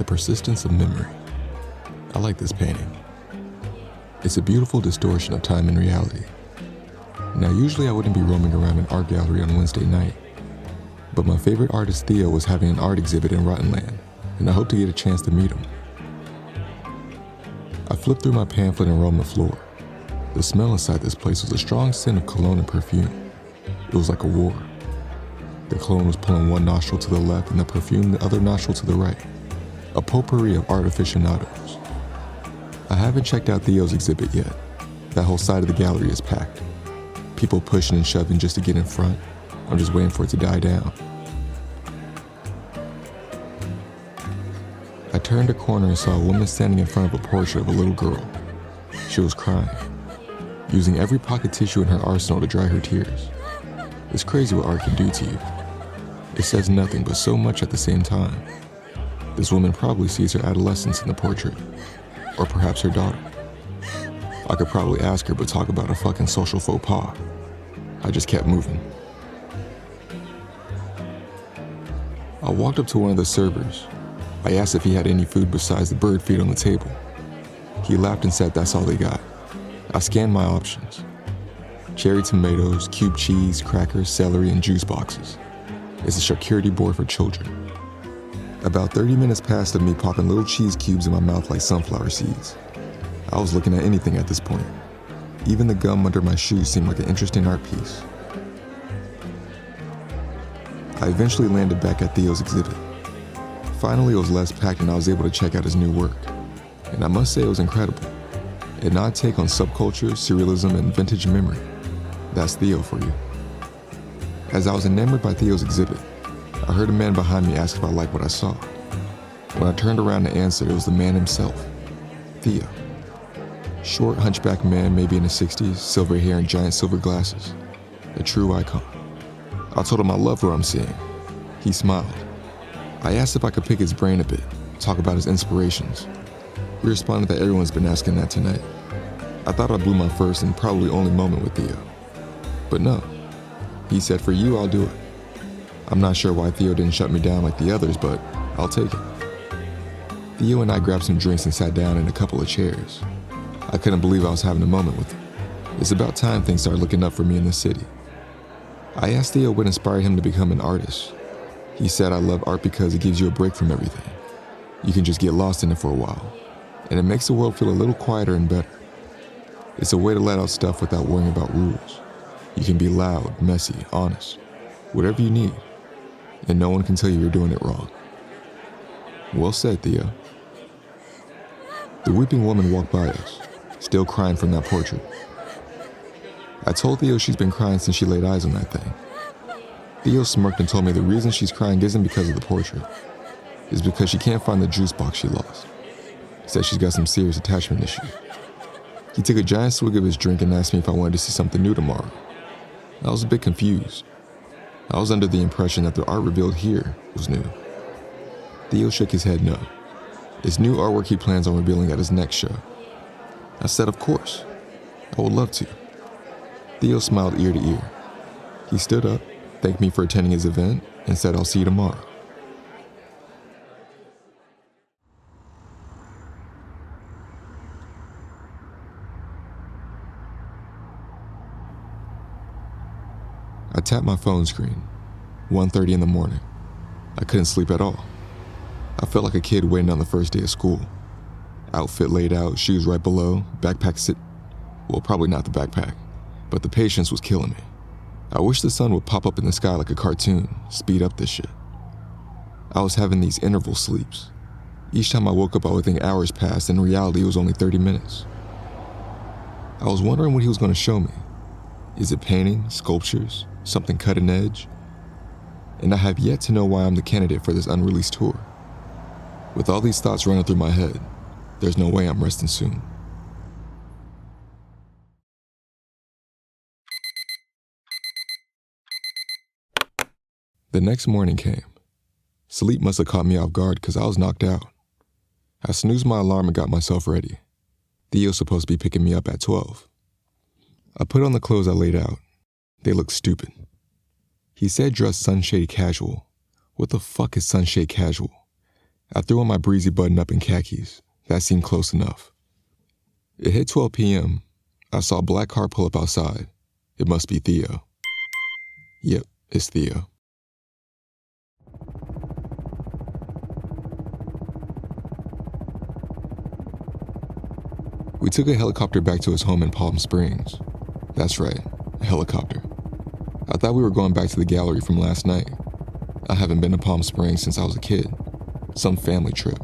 The persistence of memory. I like this painting. It's a beautiful distortion of time and reality. Now, usually I wouldn't be roaming around an art gallery on Wednesday night, but my favorite artist Theo was having an art exhibit in Rottenland, and I hope to get a chance to meet him. I flipped through my pamphlet and roamed the floor. The smell inside this place was a strong scent of cologne and perfume. It was like a war. The cologne was pulling one nostril to the left and the perfume the other nostril to the right. A potpourri of art aficionados. I haven't checked out Theo's exhibit yet. That whole side of the gallery is packed. People pushing and shoving just to get in front. I'm just waiting for it to die down. I turned a corner and saw a woman standing in front of a portrait of a little girl. She was crying, using every pocket tissue in her arsenal to dry her tears. It's crazy what art can do to you. It says nothing but so much at the same time. This woman probably sees her adolescence in the portrait, or perhaps her daughter. I could probably ask her, but talk about a fucking social faux pas. I just kept moving. I walked up to one of the servers. I asked if he had any food besides the bird feed on the table. He laughed and said that's all they got. I scanned my options. Cherry tomatoes, cube cheese, crackers, celery, and juice boxes. It's a charcuterie board for children. About 30 minutes passed of me popping little cheese cubes in my mouth like sunflower seeds. I was looking at anything at this point. Even the gum under my shoes seemed like an interesting art piece. I eventually landed back at Theo's exhibit. Finally, it was less packed and I was able to check out his new work. And I must say it was incredible. An odd take on subculture, surrealism, and vintage memory. That's Theo for you. As I was enamored by Theo's exhibit, I heard a man behind me ask if I liked what I saw. When I turned around to answer, it was the man himself, Theo. Short, hunchback man, maybe in his 60s, silver hair and giant silver glasses. A true icon. I told him I loved what I'm seeing. He smiled. I asked if I could pick his brain a bit, talk about his inspirations. He responded that everyone's been asking that tonight. I thought I blew my first and probably only moment with Theo. But no. He said, for you, I'll do it. I'm not sure why Theo didn't shut me down like the others, but I'll take it. Theo and I grabbed some drinks and sat down in a couple of chairs. I couldn't believe I was having a moment with him. It's about time things started looking up for me in this city. I asked Theo what inspired him to become an artist. He said, I love art because it gives you a break from everything. You can just get lost in it for a while, and it makes the world feel a little quieter and better. It's a way to let out stuff without worrying about rules. You can be loud, messy, honest, whatever you need, and no one can tell you you're doing it wrong. Well said, Theo. The weeping woman walked by us, still crying from that portrait. I told Theo she's been crying since she laid eyes on that thing. Theo smirked and told me the reason she's crying isn't because of the portrait. It's because she can't find the juice box she lost. He said she's got some serious attachment issues. He took a giant swig of his drink and asked me if I wanted to see something new tomorrow. I was a bit confused. I was under the impression that the art revealed here was new. Theo shook his head no. It's new artwork he plans on revealing at his next show. I said, of course. I would love to. Theo smiled ear to ear. He stood up, thanked me for attending his event, and said, I'll see you tomorrow. I tapped my phone screen. 1:30 in the morning. I couldn't sleep at all. I felt like a kid waiting on the first day of school. Outfit laid out, shoes right below, backpack well, probably not the backpack, but the patience was killing me. I wish the sun would pop up in the sky like a cartoon, speed up this shit. I was having these interval sleeps. Each time I woke up, I would think hours passed, and in reality, it was only 30 minutes. I was wondering what he was going to show me. Is it painting, sculptures, something cutting edge? And I have yet to know why I'm the candidate for this unreleased tour. With all these thoughts running through my head, there's no way I'm resting soon. The next morning came. Sleep must have caught me off guard because I was knocked out. I snoozed my alarm and got myself ready. Theo's supposed to be picking me up at 12. I put on the clothes I laid out. They looked stupid. He said dress sunshade casual. What the fuck is sunshade casual? I threw on my breezy button-up and khakis. That seemed close enough. It hit 12 p.m. I saw a black car pull up outside. It must be Theo. Yep, it's Theo. We took a helicopter back to his home in Palm Springs. That's right, a helicopter. I thought we were going back to the gallery from last night. I haven't been to Palm Springs since I was a kid. Some family trip.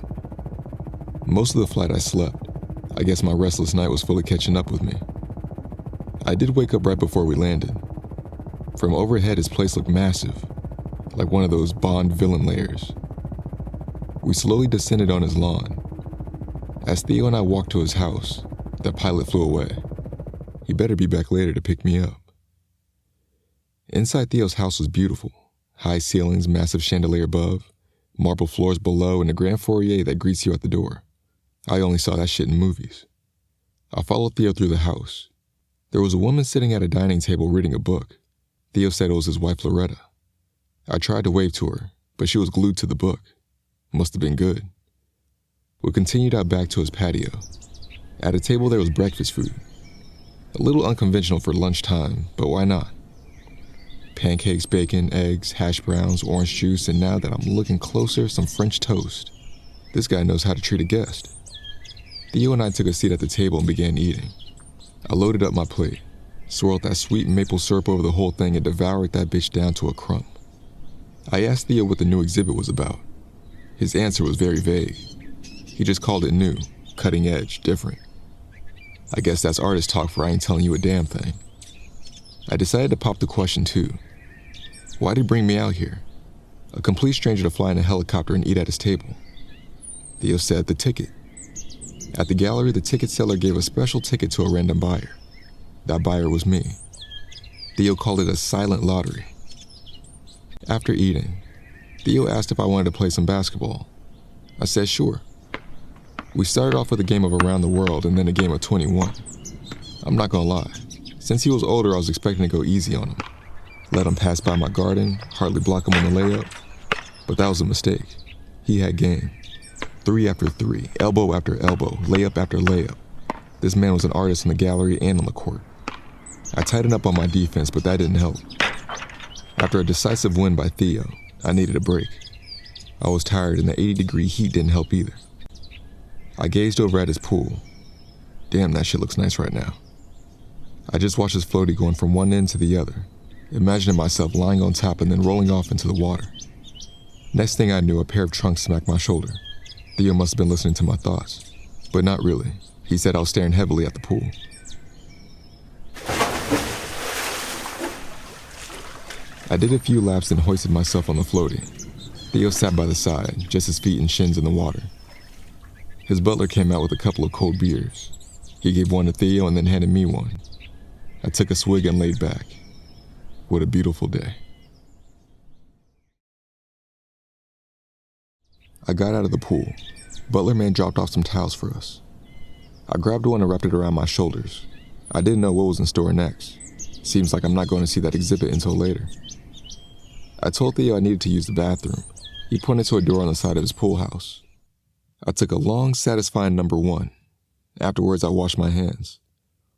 Most of the flight I slept. I guess my restless night was fully catching up with me. I did wake up right before we landed. From overhead, his place looked massive, like one of those Bond villain layers. We slowly descended on his lawn. As Theo and I walked to his house, the pilot flew away. He better be back later to pick me up. Inside Theo's house was beautiful. High ceilings, massive chandelier above, marble floors below, and a grand foyer that greets you at the door. I only saw that shit in movies. I followed Theo through the house. There was a woman sitting at a dining table reading a book. Theo said it was his wife Loretta. I tried to wave to her, but she was glued to the book. Must have been good. We continued out back to his patio. At a table there was breakfast food. A little unconventional for lunchtime, but why not? Pancakes, bacon, eggs, hash browns, orange juice, and now that I'm looking closer, some French toast. This guy knows how to treat a guest. Theo and I took a seat at the table and began eating. I loaded up my plate, swirled that sweet maple syrup over the whole thing, and devoured that bitch down to a crumb. I asked Theo what the new exhibit was about. His answer was very vague. He just called it new, cutting edge, different. I guess that's artist talk for I ain't telling you a damn thing. I decided to pop the question too. Why'd he bring me out here? A complete stranger to fly in a helicopter and eat at his table. Theo said the ticket. At the gallery, the ticket seller gave a special ticket to a random buyer. That buyer was me. Theo called it a silent lottery. After eating, Theo asked if I wanted to play some basketball. I said sure. We started off with a game of Around the World and then a game of 21. I'm not gonna lie. Since he was older, I was expecting to go easy on him. Let him pass by my garden, hardly block him on the layup. But that was a mistake. He had game. 3 after 3, elbow after elbow, layup after layup. This man was an artist in the gallery and on the court. I tightened up on my defense, but that didn't help. After a decisive win by Theo, I needed a break. I was tired and the 80-degree heat didn't help either. I gazed over at his pool. Damn, that shit looks nice right now. I just watched his floaty going from one end to the other, imagining myself lying on top and then rolling off into the water. Next thing I knew, a pair of trunks smacked my shoulder. Theo must have been listening to my thoughts, but not really. He said I was staring heavily at the pool. I did a few laps and hoisted myself on the floaty. Theo sat by the side, just his feet and shins in the water. His butler came out with a couple of cold beers. He gave one to Theo and then handed me one. I took a swig and laid back. What a beautiful day. I got out of the pool. Butler man dropped off some towels for us. I grabbed one and wrapped it around my shoulders. I didn't know what was in store next. Seems like I'm not going to see that exhibit until later. I told Theo I needed to use the bathroom. He pointed to a door on the side of his pool house. I took a long, satisfying number 1. Afterwards, I washed my hands.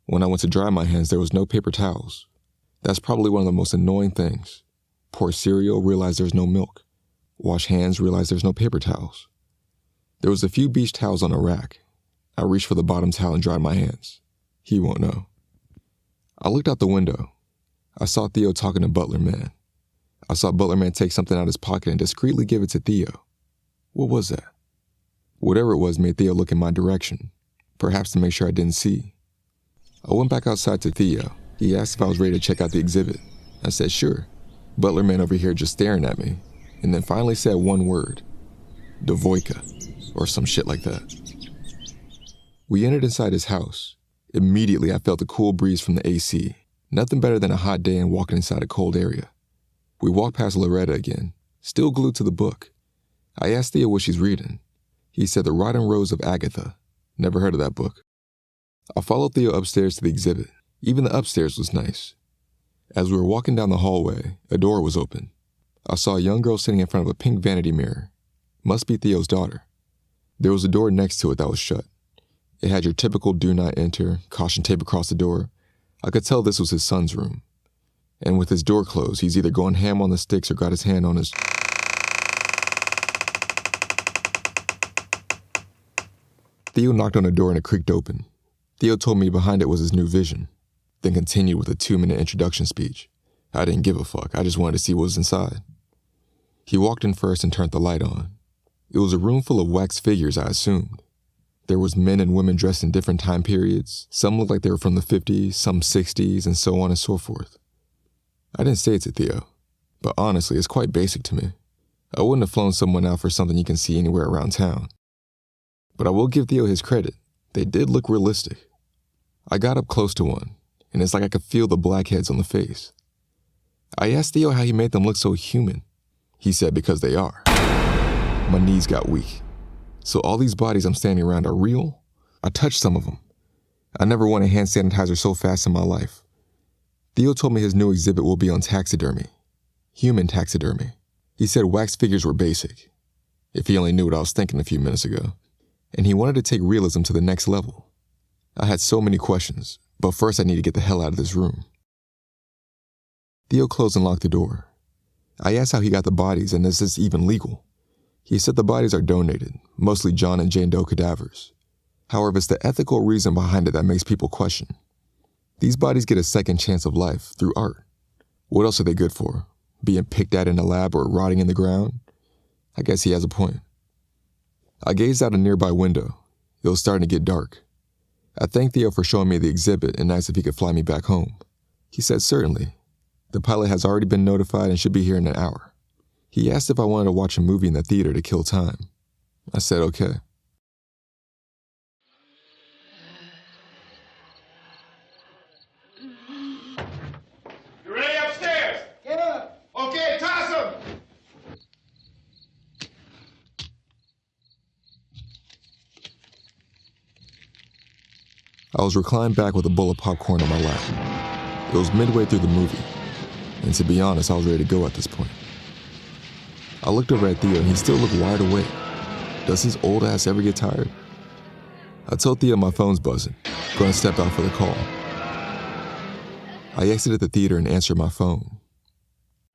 When I went to dry my hands, there was no paper towels. That's probably one of the most annoying things. Pour cereal, realize there's no milk. Wash hands, realize there's no paper towels. There was a few beach towels on a rack. I reached for the bottom towel and dried my hands. He won't know. I looked out the window. I saw Theo talking to Butler Man. I saw Butler Man take something out of his pocket and discreetly give it to Theo. What was that? Whatever it was made Theo look in my direction, perhaps to make sure I didn't see. I went back outside to Theo. He asked if I was ready to check out the exhibit. I said sure. Butler Man over here just staring at me, and then finally said one word. Dvoika, or some shit like that. We entered inside his house. Immediately I felt the cool breeze from the AC. Nothing better than a hot day and walking inside a cold area. We walked past Loretta again, still glued to the book. I asked Theo what she's reading. He said The Rotten Rose of Agatha. Never heard of that book. I followed Theo upstairs to the exhibit. Even the upstairs was nice. As we were walking down the hallway, a door was open. I saw a young girl sitting in front of a pink vanity mirror. Must be Theo's daughter. There was a door next to it that was shut. It had your typical do not enter, caution tape across the door. I could tell this was his son's room. And with his door closed, he's either going ham on the sticks or got his hand on his... Theo knocked on the door and it creaked open. Theo told me behind it was his new vision, then continued with a 2-minute introduction speech. I didn't give a fuck. I just wanted to see what was inside. He walked in first and turned the light on. It was a room full of wax figures, I assumed. There was men and women dressed in different time periods. Some looked like they were from the 50s, some 60s, and so on and so forth. I didn't say it to Theo, but honestly, it's quite basic to me. I wouldn't have flown someone out for something you can see anywhere around town. But I will give Theo his credit. They did look realistic. I got up close to one, and it's like I could feel the blackheads on the face. I asked Theo how he made them look so human. He said because they are. My knees got weak. So all these bodies I'm standing around are real? I touched some of them. I never wanted hand sanitizer so fast in my life. Theo told me his new exhibit will be on taxidermy. Human taxidermy. He said wax figures were basic. If he only knew what I was thinking a few minutes ago. And he wanted to take realism to the next level. I had so many questions, but first I need to get the hell out of this room. Theo closed and locked the door. I asked how he got the bodies and is this even legal? He said the bodies are donated, mostly John and Jane Doe cadavers. However, it's the ethical reason behind it that makes people question. These bodies get a second chance of life through art. What else are they good for? Being picked at in a lab or rotting in the ground? I guess he has a point. I gazed out a nearby window. It was starting to get dark. I thanked Theo for showing me the exhibit and asked if he could fly me back home. He said certainly. The pilot has already been notified and should be here in an hour. He asked if I wanted to watch a movie in the theater to kill time. I said okay. You ready upstairs? Yeah. Okay, toss him! I was reclined back with a bowl of popcorn on my lap. It was midway through the movie, and to be honest, I was ready to go at this point. I looked over at Theo and he still looked wide awake. Does his old ass ever get tired? I told Theo my phone's buzzing, going to step out for the call. I exited the theater and answered my phone.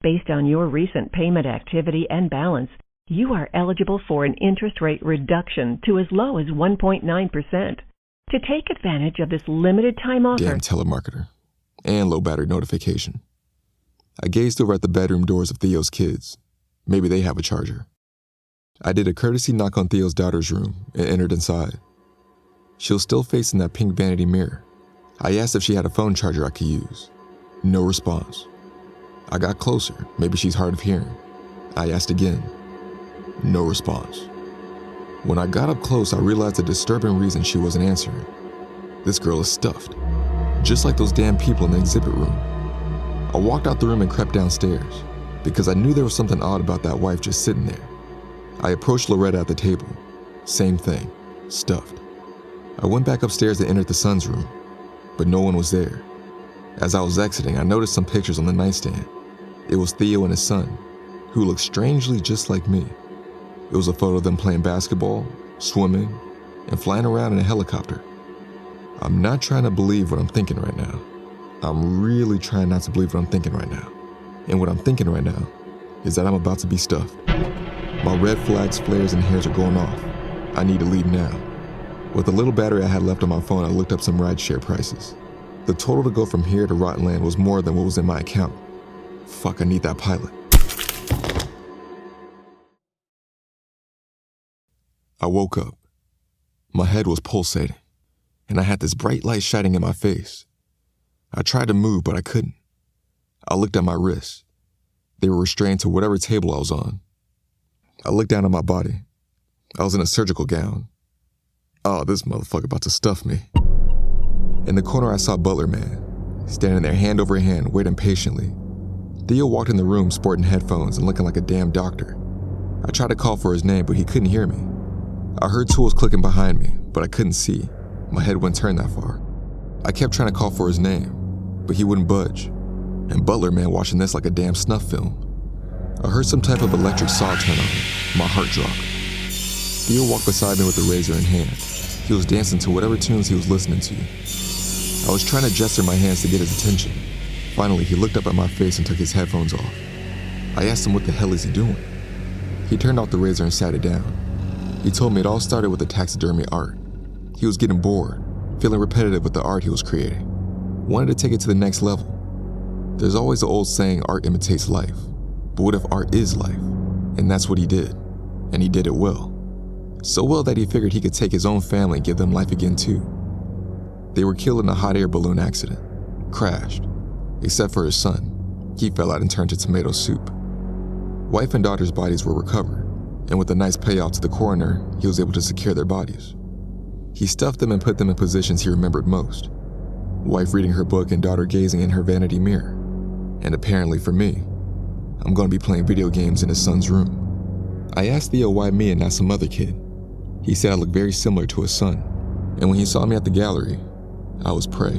Based on your recent payment activity and balance, you are eligible for an interest rate reduction to as low as 1.9%. To take advantage of this limited time offer... Damn telemarketer. And low battery notification. I gazed over at the bedroom doors of Theo's kids. Maybe they have a charger. I did a courtesy knock on Theo's daughter's room and entered inside. She was still facing that pink vanity mirror. I asked if she had a phone charger I could use. No response. I got closer. Maybe she's hard of hearing. I asked again. No response. When I got up close, I realized a disturbing reason she wasn't answering. This girl is stuffed. Just like those damn people in the exhibit room. I walked out the room and crept downstairs because I knew there was something odd about that wife just sitting there. I approached Loretta at the table. Same thing. Stuffed. I went back upstairs and entered the son's room, but no one was there. As I was exiting, I noticed some pictures on the nightstand. It was Theo and his son, who looked strangely just like me. It was a photo of them playing basketball, swimming, and flying around in a helicopter. I'm not trying to believe what I'm thinking right now. I'm really trying not to believe what I'm thinking right now. And what I'm thinking right now is that I'm about to be stuffed. My red flags, flares, and hairs are going off. I need to leave now. With the little battery I had left on my phone, I looked up some rideshare prices. The total to go from here to Rottenland was more than what was in my account. Fuck, I need that pilot. I woke up. My head was pulsating, and I had this bright light shining in my face. I tried to move, but I couldn't. I looked at my wrists. They were restrained to whatever table I was on. I looked down at my body. I was in a surgical gown. Oh, this motherfucker about to stuff me. In the corner, I saw Butler Man, standing there hand over hand, waiting patiently. Theo walked in the room sporting headphones and looking like a damn doctor. I tried to call for his name, but he couldn't hear me. I heard tools clicking behind me, but I couldn't see. My head wouldn't turn that far. I kept trying to call for his name, but he wouldn't budge. And Butler Man watching this like a damn snuff film. I heard some type of electric saw turn on. My heart dropped. Theo walked beside me with the razor in hand. He was dancing to whatever tunes he was listening to. I was trying to gesture my hands to get his attention. Finally, he looked up at my face and took his headphones off. I asked him what the hell is he doing? He turned off the razor and sat it down. He told me it all started with the taxidermy art. He was getting bored, feeling repetitive with the art he was creating. Wanted to take it to the next level. There's always the old saying, art imitates life. But what if art is life? And that's what he did. And he did it well. So well that he figured he could take his own family and give them life again too. They were killed in a hot air balloon accident. Crashed. Except for his son. He fell out and turned to tomato soup. Wife and daughter's bodies were recovered, and with a nice payout to the coroner, he was able to secure their bodies. He stuffed them and put them in positions he remembered most. Wife reading her book and daughter gazing in her vanity mirror. And apparently for me, I'm going to be playing video games in his son's room. I asked Theo why me and not some other kid. He said I looked very similar to his son, and when he saw me at the gallery, I was prey.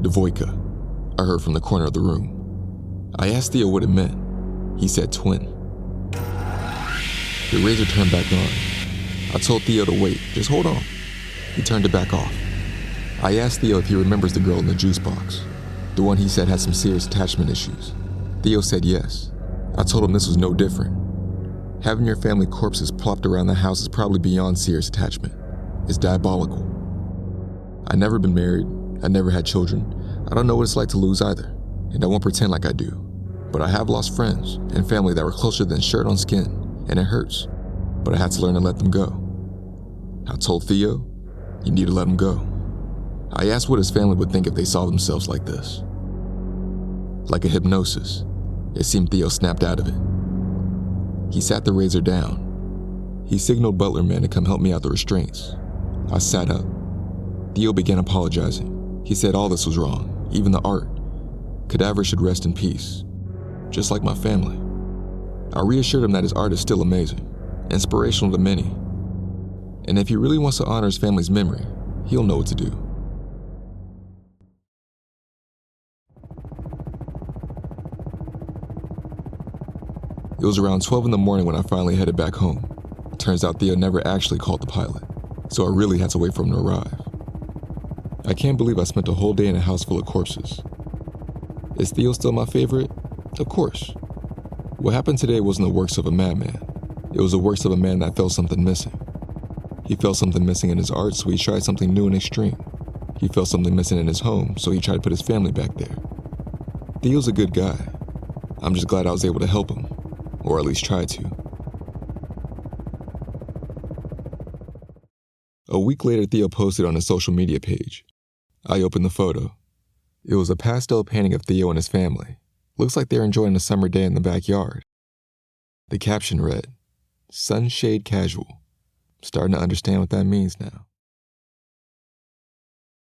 Dvoika, I heard from the corner of the room. I asked Theo what it meant. He said twin. The razor turned back on. I told Theo to wait, just hold on. He turned it back off. I asked Theo if he remembers the girl in the juice box, the one he said had some serious attachment issues. Theo said yes. I told him this was no different. Having your family corpses plopped around the house is probably beyond serious attachment. It's diabolical. I've never been married. I never had children. I don't know what it's like to lose either, and I won't pretend like I do. But I have lost friends and family that were closer than shirt on skin, and it hurts. But I had to learn to let them go. I told Theo, you need to let them go. I asked what his family would think if they saw themselves like this. Like a hypnosis, it seemed Theo snapped out of it. He sat the razor down. He signaled butler man to come help me out the restraints. I sat up. Theo began apologizing. He said all this was wrong, even the art. Cadaver should rest in peace, just like my family. I reassured him that his art is still amazing, inspirational to many. And if he really wants to honor his family's memory, he'll know what to do. It was around 12 in the morning when I finally headed back home. Turns out Theo never actually called the pilot, so I really had to wait for him to arrive. I can't believe I spent a whole day in a house full of corpses. Is Theo still my favorite? Of course. What happened today wasn't the works of a madman. It was the works of a man that felt something missing. He felt something missing in his art, so he tried something new and extreme. He felt something missing in his home, so he tried to put his family back there. Theo's a good guy. I'm just glad I was able to help him, or at least try to. A week later, Theo posted on his social media page. I opened the photo. It was a pastel painting of Theo and his family. Looks like they're enjoying a summer day in the backyard. The caption read, "Sunshade casual." Starting to understand what that means now.